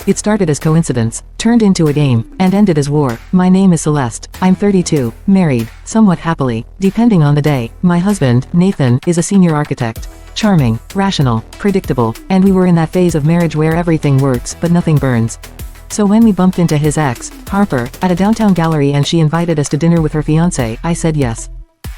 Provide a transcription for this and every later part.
It started as coincidence, turned into a game, and ended as war. My name is Celeste. I'm 32, married, somewhat happily, depending on the day. My husband, Nathan, is a senior architect. Charming, rational, predictable, and we were in that phase of marriage where everything works but nothing burns. So when we bumped into his ex, Harper, at a downtown gallery and she invited us to dinner with her fiancé, I said yes.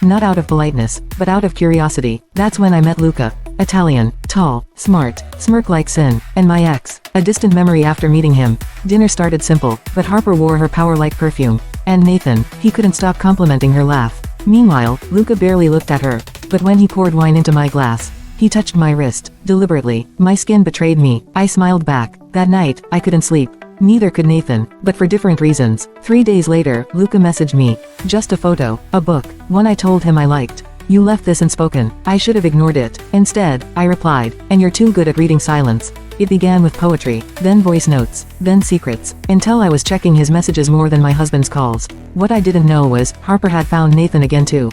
Not out of politeness, but out of curiosity. That's when I met Luca. Italian, tall, smart, smirk like sin, and my ex, a distant memory after meeting him. Dinner started simple, but Harper wore her power like perfume. And Nathan, he couldn't stop complimenting her laugh. Meanwhile, Luca barely looked at her, but when he poured wine into my glass, he touched my wrist, deliberately. My skin betrayed me. I smiled back. That night, I couldn't sleep. Neither could Nathan, but for different reasons. 3 days later, Luca messaged me. Just a photo, a book, one I told him I liked. You left this unspoken. I should have ignored it. Instead, I replied, and you're too good at reading silence. It began with poetry, then voice notes, then secrets, until I was checking his messages more than my husband's calls. What I didn't know was, Harper had found Nathan again too.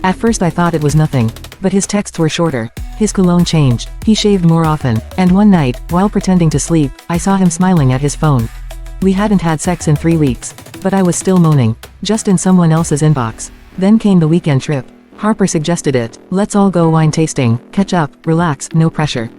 At first I thought it was nothing, but his texts were shorter. His cologne changed, he shaved more often, and one night, while pretending to sleep, I saw him smiling at his phone. We hadn't had sex in 3 weeks, but I was still moaning, just in someone else's inbox. Then came the weekend trip. Harper suggested it. Let's all go wine tasting, catch up, relax, no pressure.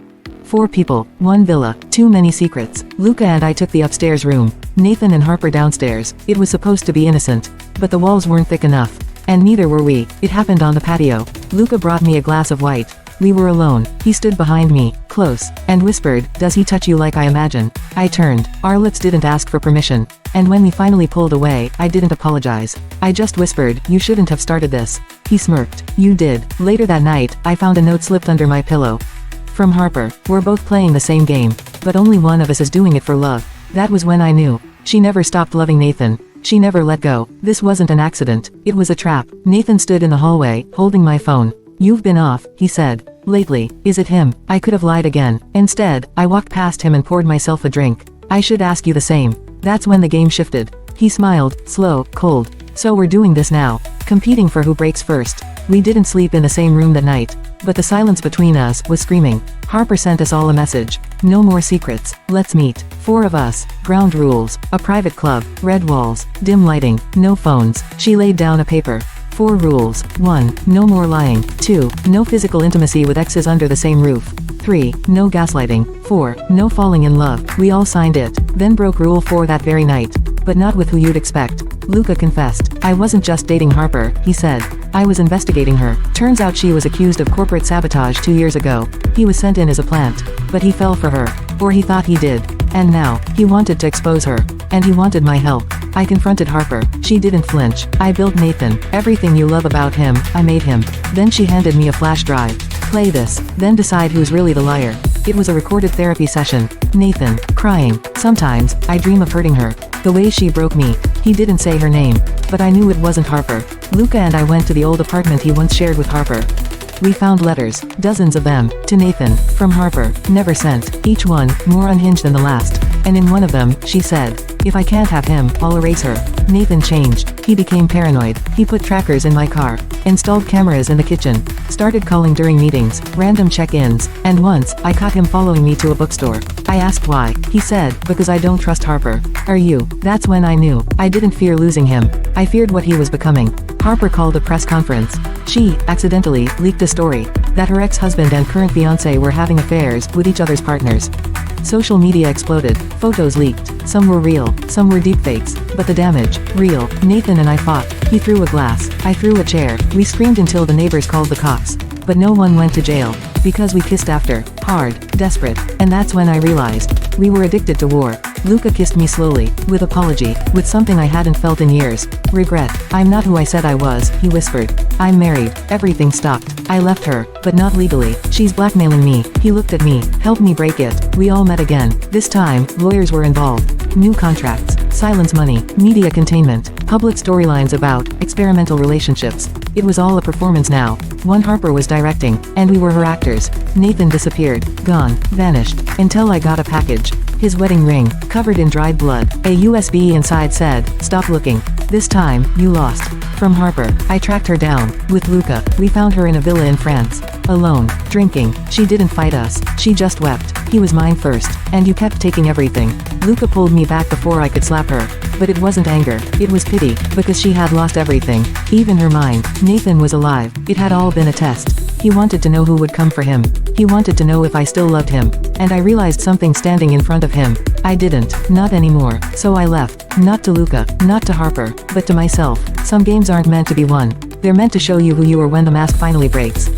4 people, 1 villa, too many secrets. Luca and I took the upstairs room, Nathan and Harper downstairs. It was supposed to be innocent, but the walls weren't thick enough. And neither were we. It happened on the patio. Luca brought me a glass of white. We were alone. He stood behind me, close, and whispered, "Does he touch you like I imagine?" I turned. Our lips didn't ask for permission. And when we finally pulled away, I didn't apologize. I just whispered, "You shouldn't have started this." He smirked. "You did." Later that night, I found a note slipped under my pillow. From Harper. "We're both playing the same game, but only one of us is doing it for love." That was when I knew. She never stopped loving Nathan. She never let go. This wasn't an accident. It was a trap. Nathan stood in the hallway, holding my phone. "You've been off," he said. "Lately. Is it him?" I could have lied again. Instead, I walked past him and poured myself a drink. "I should ask you the same." That's when the game shifted. He smiled, slow, cold. "So we're doing this now. Competing for who breaks first." We didn't sleep in the same room that night, but the silence between us was screaming. Harper sent us all a message. "No more secrets. Let's meet. 4 of us. Ground rules. A private club. Red walls. Dim lighting. No phones." She laid down a paper. 4 rules. 1. No more lying. 2. No physical intimacy with exes under the same roof. 3. No gaslighting. 4. No falling in love. We all signed it, then broke rule 4 that very night. But not with who you'd expect. Luca confessed. "I wasn't just dating Harper," he said. "I was investigating her." Turns out she was accused of corporate sabotage 2 years ago. He was sent in as a plant. But he fell for her. Or he thought he did. And now, he wanted to expose her. And he wanted my help. I confronted Harper. She didn't flinch. I built Nathan. Everything you love about him, I made him. Then she handed me a flash drive. "Play this, then decide who's really the liar." It was a recorded therapy session. Nathan, crying. "Sometimes, I dream of hurting her. The way she broke me." He didn't say her name, but I knew it wasn't Harper. Luca and I went to the old apartment he once shared with Harper. We found letters, dozens of them, to Nathan, from Harper, never sent, each one, more unhinged than the last. And in one of them, she said, "If I can't have him, I'll erase her." Nathan changed. He became paranoid. He put trackers in my car, installed cameras in the kitchen, started calling during meetings, random check-ins, and once, I caught him following me to a bookstore. I asked why. He said, "Because I don't trust Harper." "Are you?" That's when I knew. I didn't fear losing him. I feared what he was becoming. Harper called a press conference. She, accidentally, leaked a story that her ex-husband and current fiancé were having affairs with each other's partners. Social media exploded. Photos leaked. Some were real, some were deepfakes, but the damage, real. Nathan and I fought. He threw a glass. I threw a chair. We screamed until the neighbors called the cops. But no one went to jail. Because we kissed after. Hard. Desperate. And that's when I realized. We were addicted to war. Luca kissed me slowly. With apology. With something I hadn't felt in years. Regret. "I'm not who I said I was," he whispered. "I'm married." Everything stopped. I left her. But not legally. "She's blackmailing me." He looked at me. "Help me break it." We all met again. This time, lawyers were involved. New contracts. Silence money. Media containment. Public storylines about experimental relationships. It was all a performance now. One Harper was directing, and we were her actors. Nathan disappeared. Gone. Vanished. Until I got a package. His wedding ring, covered in dried blood. A USB inside said, "Stop looking. This time, you lost." From Harper, I tracked her down. With Luca, we found her in a villa in France. Alone, drinking. She didn't fight us. She just wept. "He was mine first, and you kept taking everything." Luca pulled me back before I could slap her. But it wasn't anger, it was pity, because she had lost everything. Even her mind. Nathan was alive. It had all been a test. He wanted to know who would come for him. He wanted to know if I still loved him. And I realized something standing in front of him. I didn't, not anymore. So I left. Not to Luca, not to Harper, but to myself. Some games aren't meant to be won. They're meant to show you who you are when the mask finally breaks.